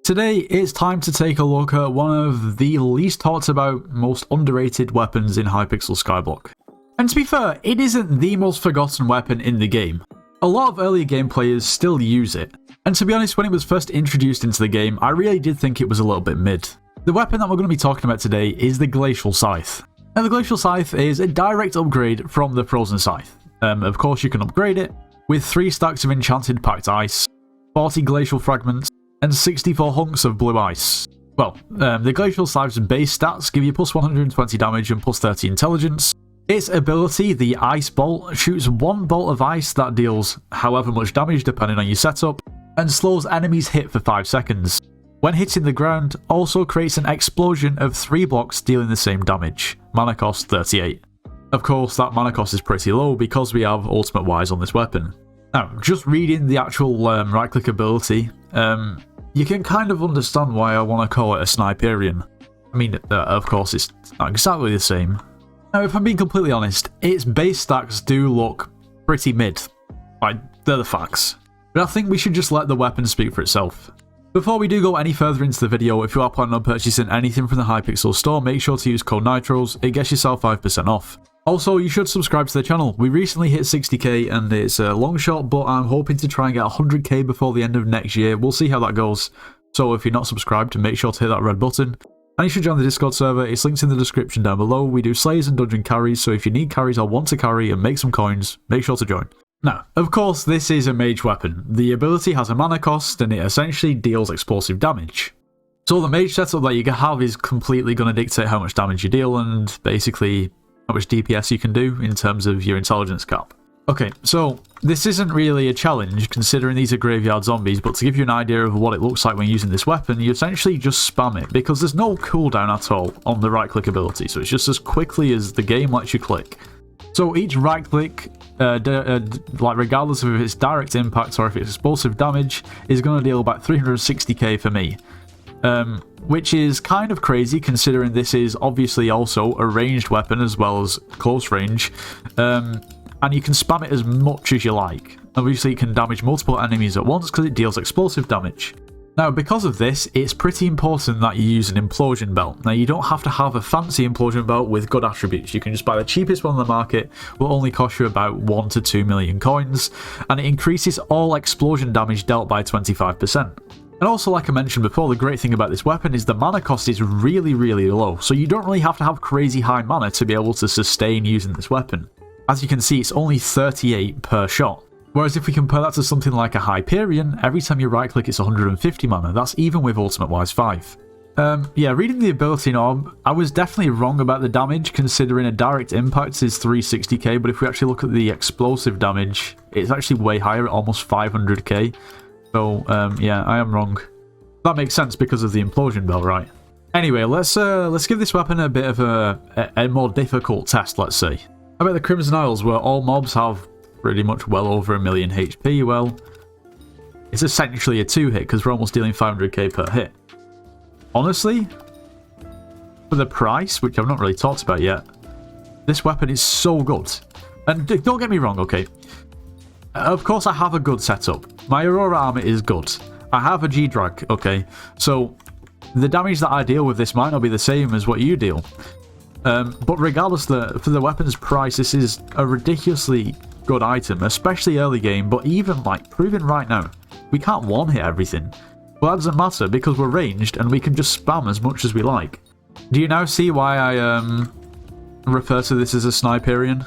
Today, it's time to take a look at one of the least talked about, most underrated weapons in Hypixel Skyblock. And to be fair, it isn't the most forgotten weapon in the game. A lot of earlier game players still use it, and to be honest, when it was first introduced into the game, I really did think it was a little bit mid. The weapon that we're going to be talking about today is the Glacial Scythe. Now the Glacial Scythe is a direct upgrade from the Frozen Scythe. Of course you can upgrade it with 3 stacks of enchanted packed ice, 40 glacial fragments, and 64 hunks of blue ice. Well, the Glacial Scythe's base stats give you plus 120 damage and plus 30 intelligence. Its ability, the Ice Bolt, shoots 1 bolt of ice that deals however much damage depending on your setup, and slows enemies hit for 5 seconds. When hitting the ground, also creates an explosion of 3 blocks dealing the same damage. Mana cost 38. Of course, that mana cost is pretty low because we have ultimate wise on this weapon. Now, just reading the actual right click ability, you can kind of understand why I want to call it a Sniperian. I mean, of course, it's not exactly the same. Now, if I'm being completely honest, its base stacks do look pretty mid. Like, they're the facts. But I think we should just let the weapon speak for itself. Before we do go any further into the video, if you are planning on purchasing anything from the Hypixel store, make sure to use code NITROS, it gets yourself 5% off. Also, you should subscribe to the channel. We recently hit 60k and it's a long shot, but I'm hoping to try and get 100k before the end of next year. We'll see how that goes. So if you're not subscribed, make sure to hit that red button. And you should join the Discord server, it's linked in the description down below. We do slayers and dungeon carries, so if you need carries or want to carry and make some coins, make sure to join. Now, of course, this is a mage weapon. The ability has a mana cost and it essentially deals explosive damage. So the mage setup that you can have is completely going to dictate how much damage you deal and basically how much DPS you can do in terms of your intelligence cap. Okay, so this isn't really a challenge considering these are graveyard zombies, but to give you an idea of what it looks like when using this weapon, you essentially just spam it because there's no cooldown at all on the right click ability, so it's just as quickly as the game lets you click. So each right click, like regardless of if it's direct impact or if it's explosive damage, is going to deal about 360k for me. Which is kind of crazy considering this is obviously also a ranged weapon as well as close range. And you can spam it as much as you like. Obviously it can damage multiple enemies at once because it deals explosive damage. Now because of this, it's pretty important that you use an implosion belt. Now you don't have to have a fancy implosion belt with good attributes. You can just buy the cheapest one on the market, will only cost you about 1 to 2 million coins, and it increases all explosion damage dealt by 25%. And also, like I mentioned before, the great thing about this weapon is the mana cost is really low, so you don't really have to have crazy high mana to be able to sustain using this weapon. As you can see, it's only 38 per shot. Whereas if we compare that to something like a Hyperion, every time you right click it's 150 mana, that's even with Ultimate Wise 5. Yeah, reading the ability, I was definitely wrong about the damage considering a direct impact is 360k, but if we actually look at the explosive damage, it's actually way higher at almost 500k. So, yeah, I am wrong. That makes sense because of the implosion belt, right? Anyway, let's give this weapon a bit of a more difficult test, let's say. How about the Crimson Isles, where all mobs have pretty much well over 1 million HP? Well, it's essentially a 2-hit because we're almost dealing 500k per hit. Honestly, for the price, which I've not really talked about yet, this weapon is so good. And don't get me wrong, okay? Of course I have a good setup. My Aurora armor is good. I have a G-Drag, okay? So the damage that I deal with this might not be the same as what you deal. But regardless, for the weapon's price, this is a ridiculously good item, especially early game, but even like proven right now, we can't one-hit everything. Well, that doesn't matter because we're ranged and we can just spam as much as we like. Do you now see why I refer to this as a Sniperian?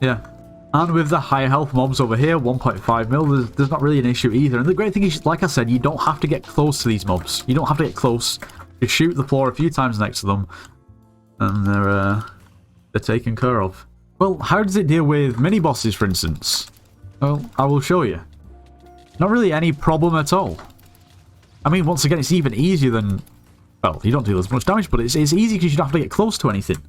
Yeah. And with the higher health mobs over here, 1.5 mil, there's not really an issue either. And the great thing is, like I said, you don't have to get close to these mobs. You don't have to get close. You shoot the floor a few times next to them, and they're taken care of. Well, how does it deal with mini-bosses, for instance? Well, I will show you. Not really any problem at all. I mean, once again, it's even easier than... Well, you don't deal as much damage, but it's easy because you don't have to get close to anything.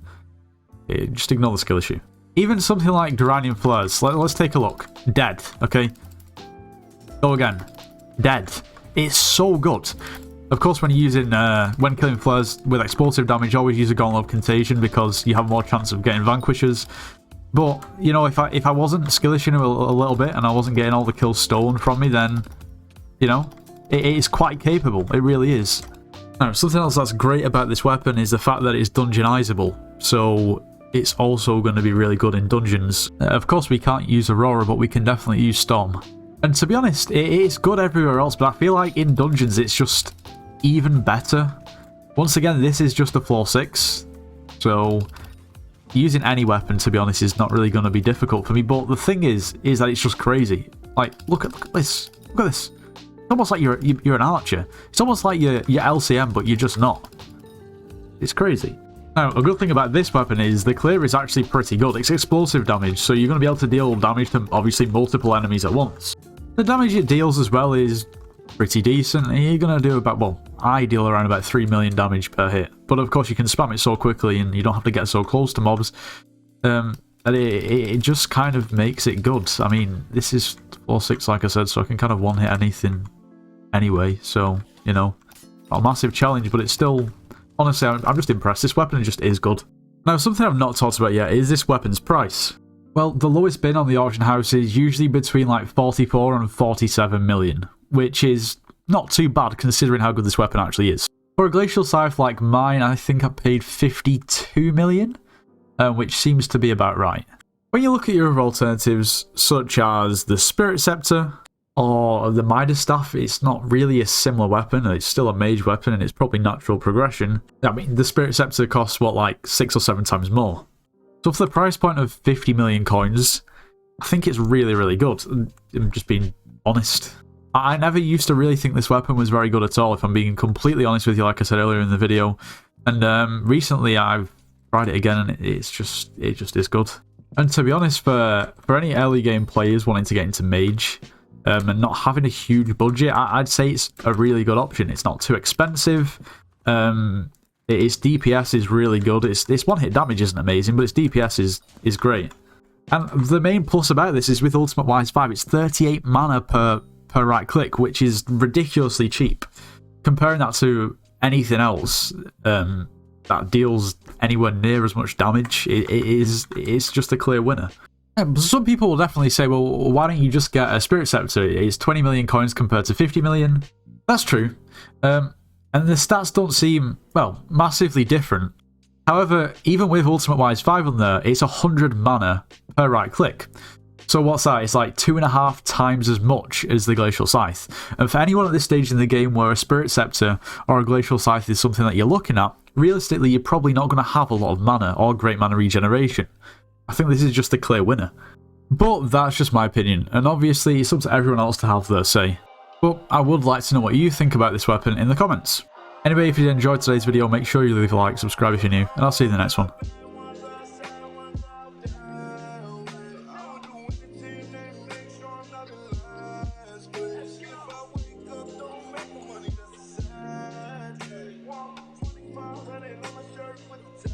Just ignore the skill issue. Even something like Duranium Flares, let's take a look. Dead, okay? Go again. Dead. It's so good. Of course, when you're using, when killing flares with explosive damage, always use a Gauntlet of Contagion because you have more chance of getting Vanquishers. But, you know, if I wasn't skillishing him a little bit and I wasn't getting all the kills stolen from me, then, you know, It is quite capable, it really is. Now, something else that's great about this weapon is the fact that it's dungeonizable, so it's also going to be really good in dungeons. Of course, we can't use Aurora, but we can definitely use Storm. And to be honest, it's good everywhere else, but I feel like in dungeons it's just even better. Once again, this is just a floor 6, so using any weapon, to be honest, is not really going to be difficult for me. But the thing is that it's just crazy. Like, look at this. Look at this. It's almost like you're an archer. It's almost like you're LCM, but you're just not. It's crazy. Now, a good thing about this weapon is the clear is actually pretty good. It's explosive damage, so you're going to be able to deal damage to, obviously, multiple enemies at once. The damage it deals as well is pretty decent. You're going to do about, well, I deal around about 3 million damage per hit. But of course, you can spam it so quickly and you don't have to get so close to mobs. That it just kind of makes it good. I mean, this is 4-6, like I said, so I can kind of one-hit anything anyway. So, you know, not a massive challenge, but it's still... Honestly, I'm just impressed. This weapon just is good. Now, something I've not talked about yet is this weapon's price. Well, the lowest bin on the auction house is usually between like 44 and 47 million, which is not too bad considering how good this weapon actually is. For a glacial scythe like mine, I think I paid 52 million, which seems to be about right. When you look at your other alternatives, such as the Spirit Scepter or the Midas Staff, it's not really a similar weapon. It's still a mage weapon and it's probably natural progression. I mean, the Spirit Scepter costs, what, like 6 or 7 times more. So for the price point of 50 million coins, I think it's really, really good. I'm just being honest. I never used to really think this weapon was very good at all, if I'm being completely honest with you, like I said earlier in the video. And recently I've tried it again and it just is good. And to be honest, for any early game players wanting to get into mage, and not having a huge budget, I'd say it's a really good option. It's not too expensive. Its DPS is really good. Its one-hit damage isn't amazing, but its DPS is great. And the main plus about this is with Ultimate Wise 5, it's 38 mana per right click, which is ridiculously cheap. Comparing that to anything else that deals anywhere near as much damage, it's just a clear winner. Some people will definitely say, well, why don't you just get a Spirit Scepter? It's 20 million coins compared to 50 million. That's true. And the stats don't seem, well, massively different. However, even with Ultimate Wise 5 on there, it's 100 mana per right click. So what's that? It's like 2.5 times as much as the Glacial Scythe. And for anyone at this stage in the game where a Spirit Scepter or a Glacial Scythe is something that you're looking at, realistically, you're probably not going to have a lot of mana or great mana regeneration. I think this is just a clear winner. But that's just my opinion, and obviously it's up to everyone else to have their say. But I would like to know what you think about this weapon in the comments. Anyway, if you enjoyed today's video, make sure you leave a like, subscribe if you're new, and I'll see you in the next one. Walk 2500 on my shirt with the